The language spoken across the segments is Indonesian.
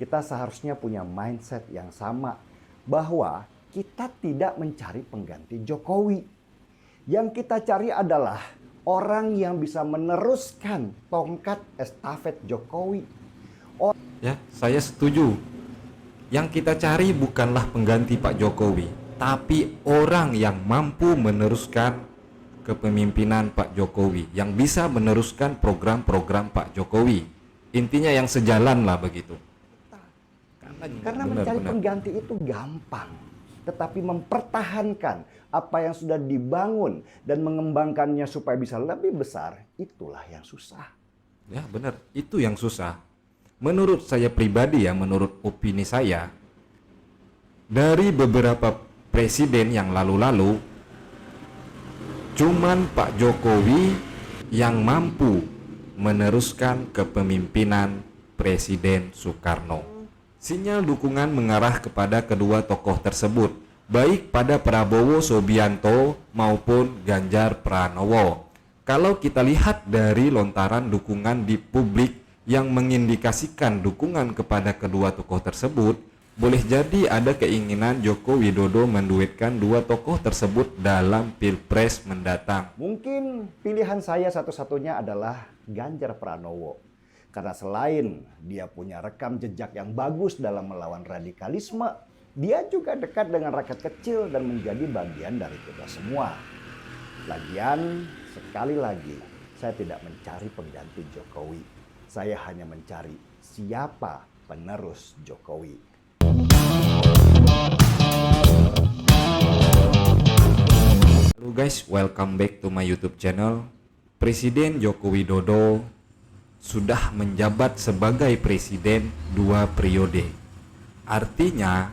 kita seharusnya punya mindset yang sama bahwa kita tidak mencari pengganti Jokowi. Yang kita cari adalah orang yang bisa meneruskan tongkat estafet Jokowi. Ya, saya setuju. Yang kita cari bukanlah pengganti Pak Jokowi, tapi orang yang mampu meneruskan kepemimpinan Pak Jokowi, yang bisa meneruskan program-program Pak Jokowi. Intinya yang sejalan lah begitu. Karena mencari pengganti itu gampang, tetapi mempertahankan apa yang sudah dibangun dan mengembangkannya supaya bisa lebih besar, itulah yang susah. Ya benar, itu yang susah. Menurut saya pribadi ya, menurut opini saya, dari beberapa presiden yang lalu-lalu, cuman Pak Jokowi yang mampu meneruskan kepemimpinan Presiden Soekarno. Sinyal dukungan mengarah kepada kedua tokoh tersebut, baik pada Prabowo Subianto maupun Ganjar Pranowo. Kalau kita lihat dari lontaran dukungan di publik yang mengindikasikan dukungan kepada kedua tokoh tersebut, boleh jadi ada keinginan Joko Widodo menduetkan dua tokoh tersebut dalam Pilpres mendatang. Mungkin pilihan saya satu-satunya adalah Ganjar Pranowo. Karena selain dia punya rekam jejak yang bagus dalam melawan radikalisme, dia juga dekat dengan rakyat kecil dan menjadi bagian dari kita semua. Lagian, sekali lagi, saya tidak mencari pengganti Jokowi. Saya hanya mencari siapa penerus Jokowi. Halo guys, welcome back to my YouTube channel. Presiden Joko Widodo sudah menjabat sebagai presiden 2 periode. Artinya,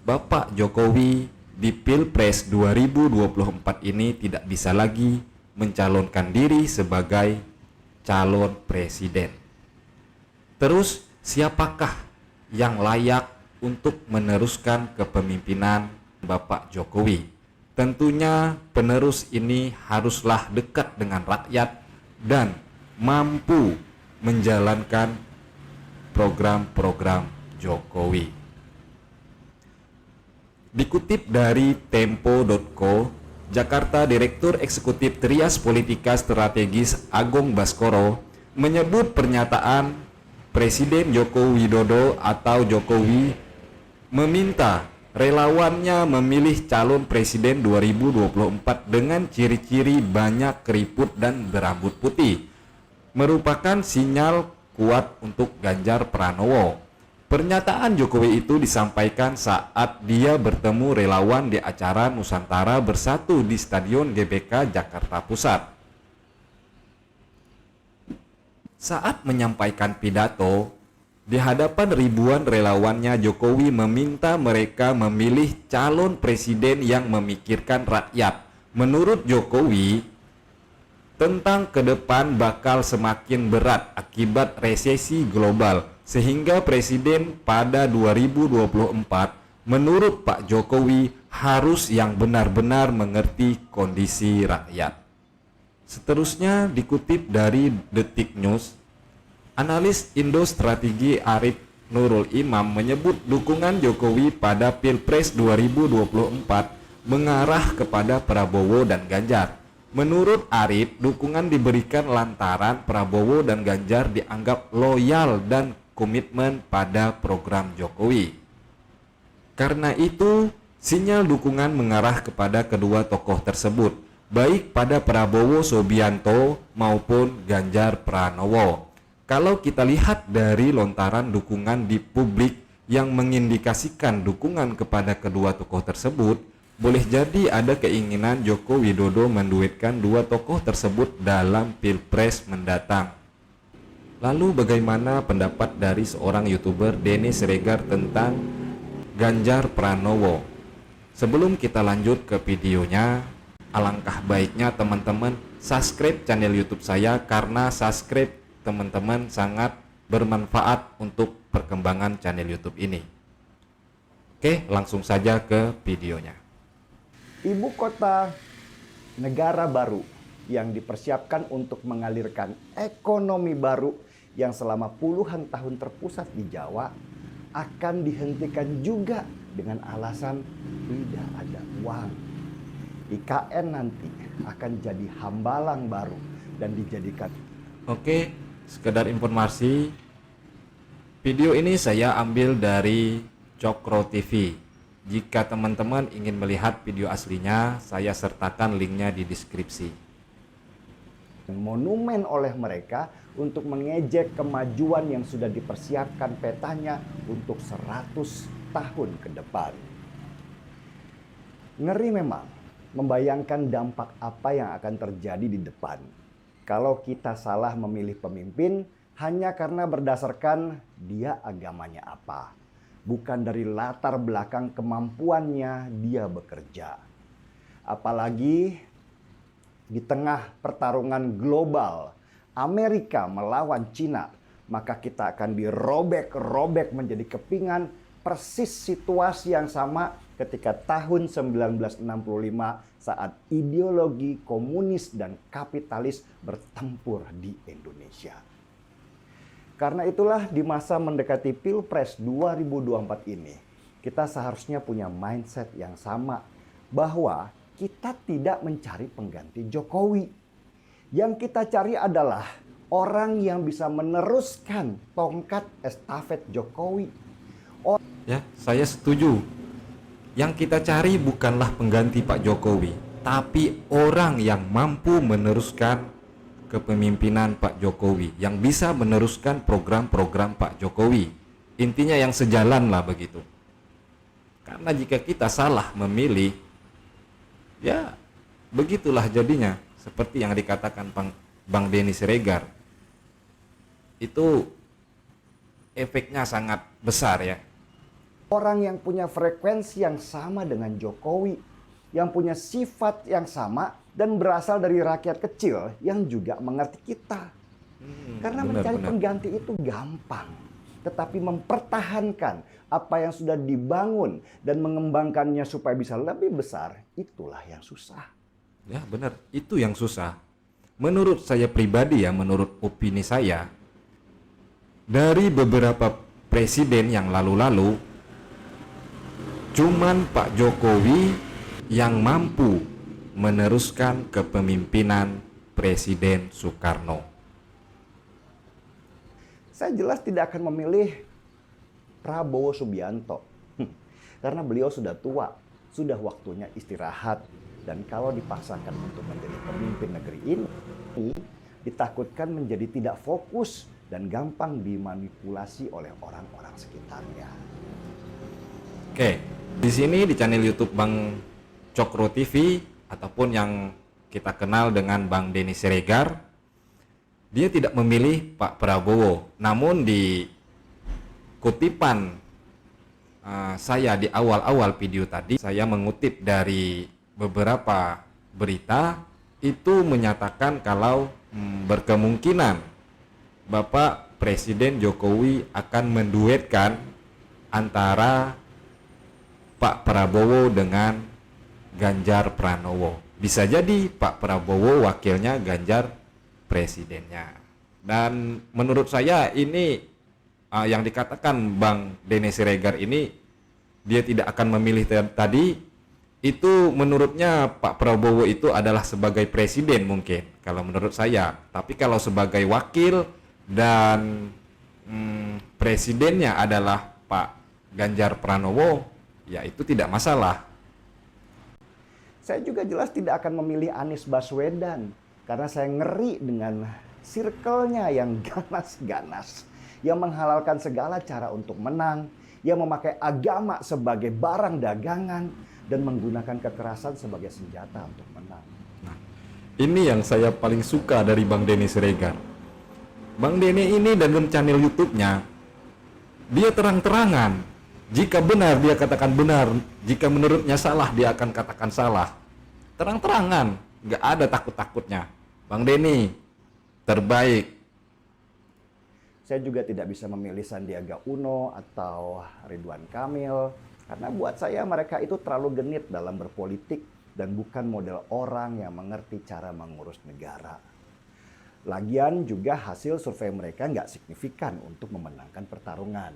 Bapak Jokowi di Pilpres 2024 ini tidak bisa lagi mencalonkan diri sebagai calon presiden. Terus, siapakah yang layak untuk meneruskan kepemimpinan Bapak Jokowi? Tentunya penerus ini haruslah dekat dengan rakyat dan mampu menjalankan program-program Jokowi. Dikutip dari Tempo.co, Jakarta Direktur Eksekutif Trias Politika Strategis Agung Baskoro menyebut pernyataan Presiden Joko Widodo atau Jokowi meminta relawannya memilih calon presiden 2024 dengan ciri-ciri banyak keriput dan berambut putih merupakan sinyal kuat untuk Ganjar Pranowo. Pernyataan Jokowi itu disampaikan saat dia bertemu relawan di acara Nusantara Bersatu di Stadion GBK Jakarta Pusat. Saat menyampaikan pidato di hadapan ribuan relawannya, Jokowi meminta mereka memilih calon presiden yang memikirkan rakyat. Menurut Jokowi, tentang ke depan bakal semakin berat akibat resesi global, sehingga presiden pada 2024 menurut Pak Jokowi harus yang benar-benar mengerti kondisi rakyat. Seterusnya dikutip dari Detik News, analis Indo Strategi Arif Nurul Imam menyebut dukungan Jokowi pada Pilpres 2024 mengarah kepada Prabowo dan Ganjar. Menurut Arif, dukungan diberikan lantaran Prabowo dan Ganjar dianggap loyal dan komitmen pada program Jokowi. Karena itu, sinyal dukungan mengarah kepada kedua tokoh tersebut, baik pada Prabowo Subianto maupun Ganjar Pranowo. Kalau kita lihat dari lontaran dukungan di publik yang mengindikasikan dukungan kepada kedua tokoh tersebut, boleh jadi ada keinginan Joko Widodo menduetkan dua tokoh tersebut dalam Pilpres mendatang. Lalu bagaimana pendapat dari seorang YouTuber Denny Siregar tentang Ganjar Pranowo? Sebelum kita lanjut ke videonya, alangkah baiknya teman-teman subscribe channel YouTube saya karena subscribe teman-teman sangat bermanfaat untuk perkembangan channel YouTube ini. Oke, langsung saja ke videonya. Ibu kota negara baru yang dipersiapkan untuk mengalirkan ekonomi baru yang selama puluhan tahun terpusat di Jawa akan dihentikan juga dengan alasan tidak ada uang. IKN nanti akan jadi hambalang baru dan dijadikan. Oke, sekedar informasi, video ini saya ambil dari Cokro TV. Jika teman-teman ingin melihat video aslinya, saya sertakan linknya di deskripsi. Monumen oleh mereka untuk mengejek kemajuan yang sudah dipersiapkan petanya untuk 100 tahun ke depan. Ngeri memang membayangkan dampak apa yang akan terjadi di depan kalau kita salah memilih pemimpin hanya karena berdasarkan dia agamanya apa, bukan dari latar belakang kemampuannya dia bekerja. Apalagi di tengah pertarungan global Amerika melawan Cina, maka kita akan dirobek-robek menjadi kepingan persis situasi yang sama ketika tahun 1965 saat ideologi komunis dan kapitalis bertempur di Indonesia. Karena itulah di masa mendekati Pilpres 2024 ini, kita seharusnya punya mindset yang sama bahwa kita tidak mencari pengganti Jokowi. Yang kita cari adalah orang yang bisa meneruskan tongkat estafet Jokowi. Ya, saya setuju. Yang kita cari bukanlah pengganti Pak Jokowi, tapi orang yang mampu meneruskan kepemimpinan Pak Jokowi, yang bisa meneruskan program-program Pak Jokowi. Intinya yang sejalan lah begitu. Karena jika kita salah memilih, ya begitulah jadinya. Seperti yang dikatakan Bang Denny Siregar. Itu efeknya sangat besar ya. Orang yang punya frekuensi yang sama dengan Jokowi, yang punya sifat yang sama dan berasal dari rakyat kecil yang juga mengerti kita. Karena mencari pengganti itu gampang, tetapi mempertahankan apa yang sudah dibangun dan mengembangkannya supaya bisa lebih besar, itulah yang susah. Ya benar, itu yang susah. Menurut saya pribadi ya, menurut opini saya, dari beberapa presiden yang lalu-lalu, cuman Pak Jokowi yang mampu meneruskan kepemimpinan Presiden Soekarno. Saya jelas tidak akan memilih Prabowo Subianto. Karena beliau sudah tua, sudah waktunya istirahat. Dan kalau dipaksakan untuk menjadi pemimpin negeri ini, ditakutkan menjadi tidak fokus dan gampang dimanipulasi oleh orang-orang sekitarnya. Oke, di sini di channel YouTube Bang Cokro TV ataupun yang kita kenal dengan Bang Denny Siregar, dia tidak memilih Pak Prabowo. Namun di kutipan saya di awal-awal video tadi, saya mengutip dari beberapa berita itu menyatakan kalau berkemungkinan Bapak Presiden Jokowi akan menduetkan antara Pak Prabowo dengan Ganjar Pranowo. Bisa jadi Pak Prabowo wakilnya, Ganjar presidennya. Dan menurut saya ini yang dikatakan Bang Denny Siregar ini, dia tidak akan memilih tadi, itu menurutnya Pak Prabowo itu adalah sebagai presiden mungkin kalau menurut saya. Tapi kalau sebagai wakil dan presidennya adalah Pak Ganjar Pranowo, ya itu tidak masalah. Saya juga jelas tidak akan memilih Anies Baswedan karena saya ngeri dengan circle-nya yang ganas-ganas, yang menghalalkan segala cara untuk menang, yang memakai agama sebagai barang dagangan dan menggunakan kekerasan sebagai senjata untuk menang. Nah, ini yang saya paling suka dari Bang Denny Siregar. Bang Denny ini dalam channel YouTube-nya, dia terang-terangan. Jika benar dia katakan benar, jika menurutnya salah dia akan katakan salah. Terang-terangan, nggak ada takut-takutnya. Bang Denny, terbaik. Saya juga tidak bisa memilih Sandiaga Uno atau Ridwan Kamil, karena buat saya mereka itu terlalu genit dalam berpolitik dan bukan model orang yang mengerti cara mengurus negara. Lagian juga hasil survei mereka nggak signifikan untuk memenangkan pertarungan.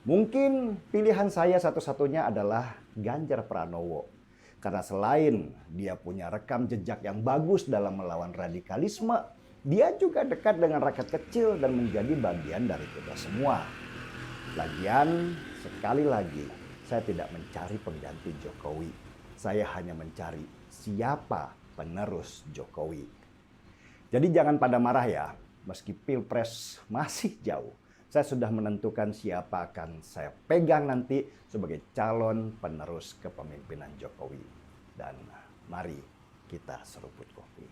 Mungkin pilihan saya satu-satunya adalah Ganjar Pranowo. Karena selain dia punya rekam jejak yang bagus dalam melawan radikalisme, dia juga dekat dengan rakyat kecil dan menjadi bagian dari kita semua. Lagian, sekali lagi, saya tidak mencari pengganti Jokowi. Saya hanya mencari siapa penerus Jokowi. Jadi jangan pada marah ya, meski Pilpres masih jauh. Saya sudah menentukan siapa akan saya pegang nanti sebagai calon penerus kepemimpinan Jokowi. Dan mari kita seruput kopi.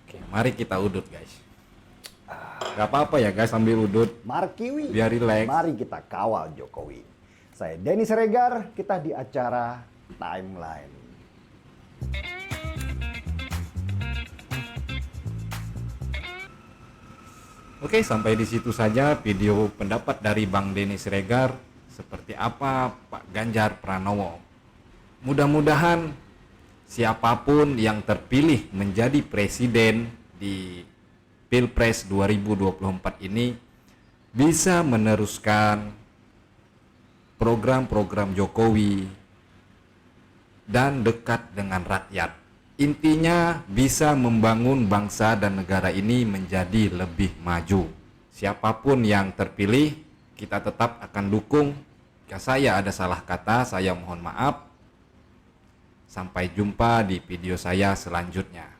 Oke, mari kita udut guys. Gak apa-apa ya guys sambil udut. Markiwi, Biar rileks. mari kita kawal Jokowi. Saya Denny Siregar, kita di acara Timeline. Oke, sampai di situ saja video pendapat dari Bang Denny Siregar seperti apa Pak Ganjar Pranowo. Mudah-mudahan siapapun yang terpilih menjadi presiden di Pilpres 2024 ini bisa meneruskan program-program Jokowi dan dekat dengan rakyat. Intinya bisa membangun bangsa dan negara ini menjadi lebih maju. Siapapun yang terpilih, kita tetap akan dukung. Jika saya ada salah kata, saya mohon maaf. Sampai jumpa di video saya selanjutnya.